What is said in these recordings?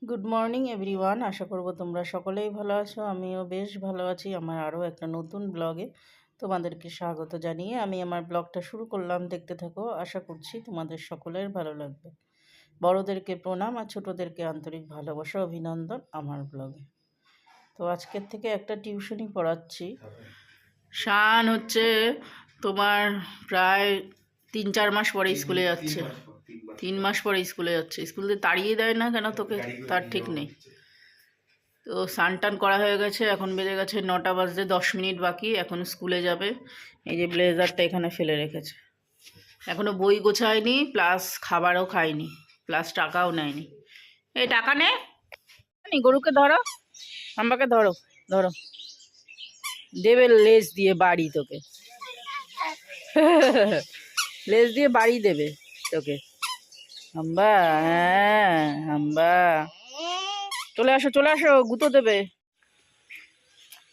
Good morning everyone. আশা করব তোমরা সকলেই ভালো আছো। আমিও বেশ ভালো আছি। আমার আরও একটা নতুন ব্লগে তোমাদেরকে স্বাগত জানিয়ে আমি আমার ব্লগটা শুরু করলাম। দেখতে থাকো, আশা করছি তোমাদের সকলের ভালো লাগবে। বড়োদেরকে প্রণাম আর ছোটোদেরকে আন্তরিক ভালোবাসা অভিনন্দন আমার ব্লগে। তো আজকের থেকে একটা টিউশনই পড়াচ্ছি। শান হচ্ছে তোমার প্রায় 3-4 মাস পরে স্কুলে যাচ্ছে। 3 মাস পরে স্কুলে যাচ্ছে। স্কুলে তাড়িয়ে দেয় না কেন তোকে তার ঠিক নেই। তো স্নান টান করা হয়ে গেছে, এখন বেজে গেছে 9টা বাজতে 10 মিনিট বাকি, এখন স্কুলে যাবে। এই যে ব্লেজারটা এখানে ফেলে রেখেছে, এখনো বই গোছায়নি, প্লাস খাবারও খায়নি, প্লাস টাকাও নেয়নি। এই টাকা নে, গরুকে ধরো, আমাকে ধরো, ধরো, দেবে লেজ দিয়ে বাড়ি তোকে। লেজ দিয়ে বাড়ি দেবে তোকে। হাম্বা, হ্যাঁ হাম্বা, চলে আসো চলে আসো, গুঁতো দেবে।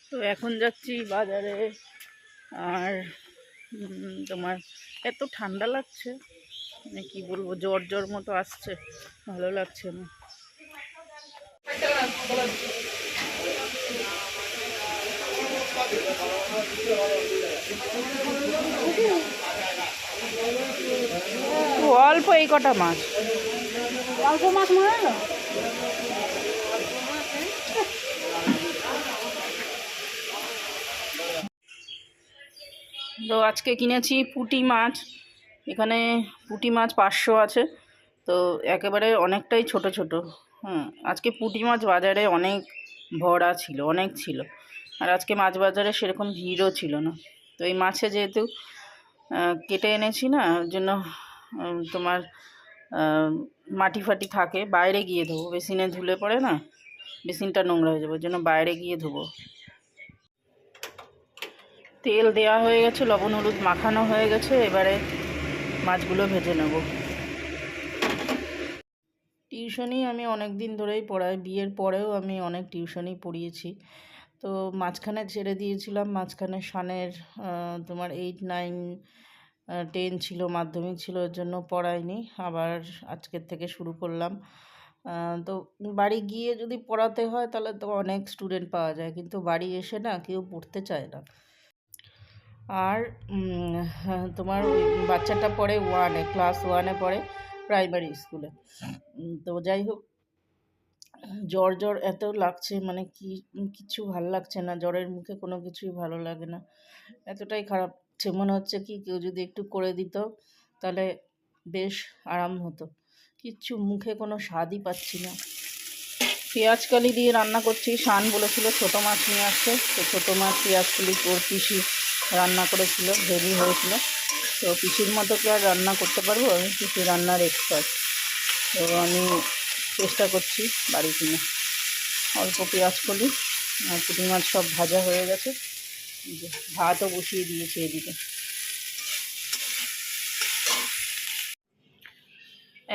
তো এখন যাচ্ছি বাজারে। আর তোমার এত ঠান্ডা লাগছে, মানে কি বলবো, জ্বর জ্বর মতো আসছে, ভালো লাগছে না। অল্প এই কটা মাছ, অল্প মাছ মারা না। তো আজকে কিনেছি পুঁটি মাছ। এখানে পুঁটি মাছ 500 আছে, তো একেবারে অনেকটাই ছোট ছোট। আজকে পুঁটি মাছ বাজারে অনেক ভরা ছিল, অনেক ছিল। আর আজকে মাছ বাজারে সেরকম ভিড়ও ছিল না। তো এই মাছে যেহেতু কেটে এনেছি না, ওর জন্য তোমার মাটি ফাটি থাকে, বাইরে গিয়ে ধোবো, বেসিনে ধুলে পড়ে না, বেসিনটা নোংরা হয়ে যাবে, ওর জন্য বাইরে গিয়ে ধোবো। তেল দেওয়া হয়ে গেছে, লবণ হলুদ মাখানো হয়ে গেছে, এবারে মাছগুলো ভেজে নেব। টিউশনি আমি অনেক দিন ধরেই পড়াই, বিয়ের পরেও আমি অনেক টিউশনই পড়িয়েছি। তো মাঝখানে ছেড়ে দিয়েছিলাম, মাঝখানে শানের তোমার 8, 9, 10 ছিল, মাধ্যমিক ছিল, ওর জন্য পড়াইনি। আবার আজকের থেকে শুরু করলাম। তো বাড়ি গিয়ে যদি পড়াতে হয় তাহলে তো অনেক স্টুডেন্ট পাওয়া যায়, কিন্তু বাড়ি এসে না কেউ পড়তে চায় না। আর তোমার ওই বাচ্চাটা পড়ে ক্লাস 1-এ পড়ে, প্রাইমারি স্কুলে। তো যাই হোক, জ্বর জ্বর এত লাগছে, মানে কিছু ভালো লাগছে না, জ্বরের মুখে কোনো কিছুই ভালো লাগে না, এতটাই খারাপ লাগছে। মনে হচ্ছে কি কেউ যদি একটু করে দিত তাহলে বেশ আরাম হতো। কিচ্ছু মুখে কোনো স্বাদই পাচ্ছি না। পেঁয়াজ কালি দিয়ে রান্না করছি। শান বলেছিল ছোটো মাছ নিয়ে আসছে, তো ছোটো মাছ পেঁয়াজ কালি ওর পিসি রান্না করেছিল, হেভি হয়েছিল। তো পিসির মতো কি আর রান্না করতে পারবো? আমি পিসি রান্নার এক্সপার্ট। তো আমি চেষ্টা করছি বাড়ি কিনে। অল্প পেঁয়াজ কলি আর পুঁটি মাছ সব ভাজা হয়ে গেছে, ভাতও বসিয়ে দিয়েছি এদিকে।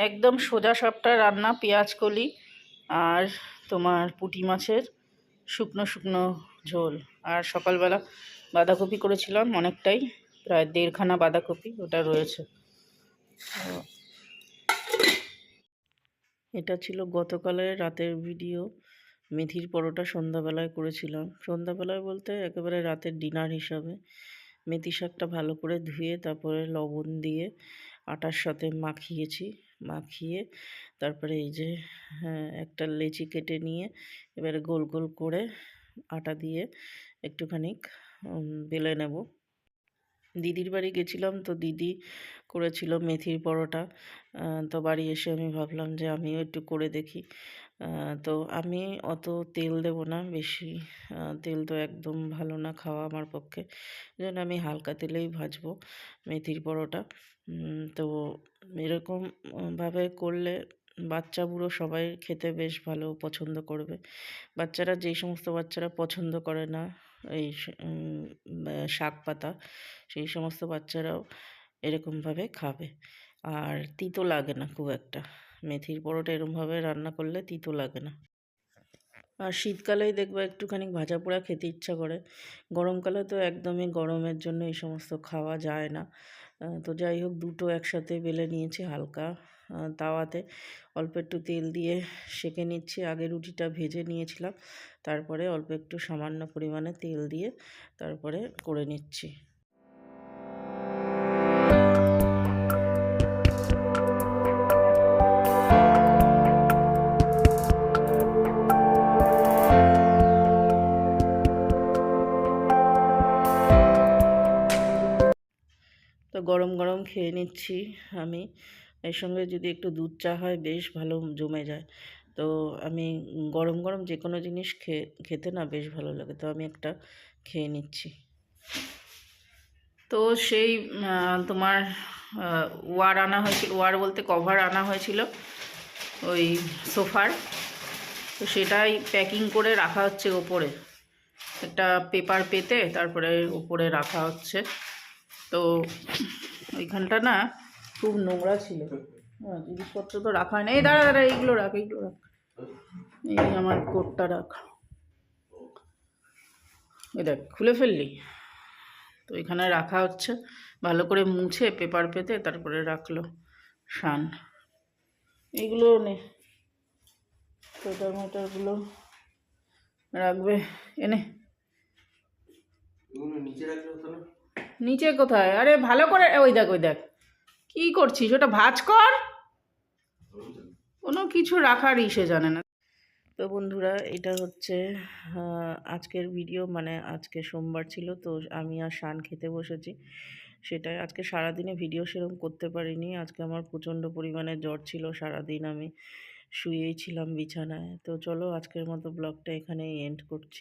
একদম সোজা সাপটা রান্না, পেঁয়াজ কলি আর তোমার পুঁটি মাছের শুকনো শুকনো ঝোল। আর সকালবেলা বাঁধাকপি করেছিলাম অনেকটাই, প্রায় 1.5খানা বাঁধাকপি, ওটা রয়েছে। এটা ছিল গতকালের রাতের ভিডিও। মেথির পরোটা সন্ধ্যাবেলায় করেছিলাম, সন্ধ্যাবেলায় বলতে একেবারে রাতের ডিনার হিসাবে। মেথি শাকটা ভালো করে ধুয়ে তারপরে লবণ দিয়ে আটার সাথে মাখিয়েছি, মাখিয়ে তারপরে এই যে একটা লেচি কেটে নিয়ে এবারে গোল গোল করে আটা দিয়ে একটুখানি বেলে নেব। দিদির বাড়ি গেছিলাম, তো দিদি করেছিল মেথির পরোটা। তো বাড়ি এসে আমি ভাবলাম যে আমিও একটু করে দেখি। তো আমি অত তেল দেব না বেশি, তেল তো একদম ভালো না খাওয়া আমার পক্ষে, এই জন্য আমি হালকা তেলেই ভাজবো মেথির পরোটা। তো এরকম ভাবে করলে বাচ্চা বুড়ো সবাই খেতে বেশ ভালো পছন্দ করবে। বাচ্চারা, যেই সমস্ত বাচ্চারা পছন্দ করে না এই শাক পাতা, সেই সমস্ত বাচ্চারাও এরকমভাবে খাবে। আর তিতো লাগে না খুব একটা, মেথির পরোটা এরকমভাবে রান্না করলে তিতো লাগে না। আর শীতকালেই দেখবা একটুখানি ভাজা পোড়া খেতে ইচ্ছা করে, গরমকালে তো একদমই গরমের জন্য এই সমস্ত খাওয়া যায় না। তো যাই হোক, দুটো একসাথে বেলে নিয়েছি হালকা তাওয়াতে অল্প একটু তেল দিয়ে সেঁকে নিচ্ছি। আগে রুটিটা ভেজে নিয়েছিলাম, তারপরে অল্প একটু সামান্য পরিমাণে তেল দিয়ে তারপরে করে নিচ্ছি। তো গরম গরম খেয়ে নিচ্ছি আমি। এর সঙ্গে যদি একটু দুধ চা হয় বেশ ভালো জমে যায়। তো আমি গরম গরম যে কোনো জিনিস খেতে না বেশ ভালো লাগে, তো আমি একটা খেয়ে নিচ্ছি। তো সেই তোমার ওয়ার আনা হয়েছিল, ওয়ার বলতে কভার আনা হয়েছিল ওই সোফার, তো সেটাই প্যাকিং করে রাখা হচ্ছে ওপরে, একটা পেপার পেতে তারপরে উপরে রাখা হচ্ছে। তো ওইখানটা না খুব নোংরা ছিল, জিনিসপত্র তো রাখা হয় না। এই দাঁড়া দাঁড়া, এইগুলো রাখ, এইগুলো রাখ, এই আমার কোটটা রাখ, এই দেখ খুলে ফেললি। তো এখানে রাখা হচ্ছে, ভালো করে মুছে পেপার পেতে তারপরে রাখলো শান। এইগুলো নে, সোয়েটার মোটারগুলো রাখবে এনে। নিচে কোথায়? আরে ভালো করে, ওই দেখ ওই দেখ, কি করছিস? ওটা ভাঁজ কর। কোনো কিছু রাখার ইসে জানে না। তো বন্ধুরা, এটা হচ্ছে আজকের ভিডিও, মানে আজকে সোমবার ছিল, তো আমি আর শান খেতে বসেছি। সেটাই আজকে সারাদিনে ভিডিও সেরকম করতে পারিনি। আজকে আমার প্রচণ্ড পরিমাণে জ্বর ছিল, সারাদিন আমি শুয়েই ছিলাম বিছানায়। তো চলো আজকের মতো ব্লগটা এখানেই এন্ড করছি।